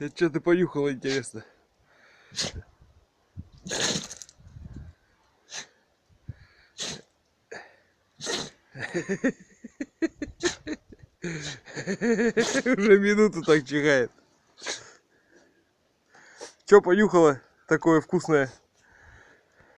Это что ты понюхала, интересно? Уже минуту так чихает. Что понюхала такое вкусное?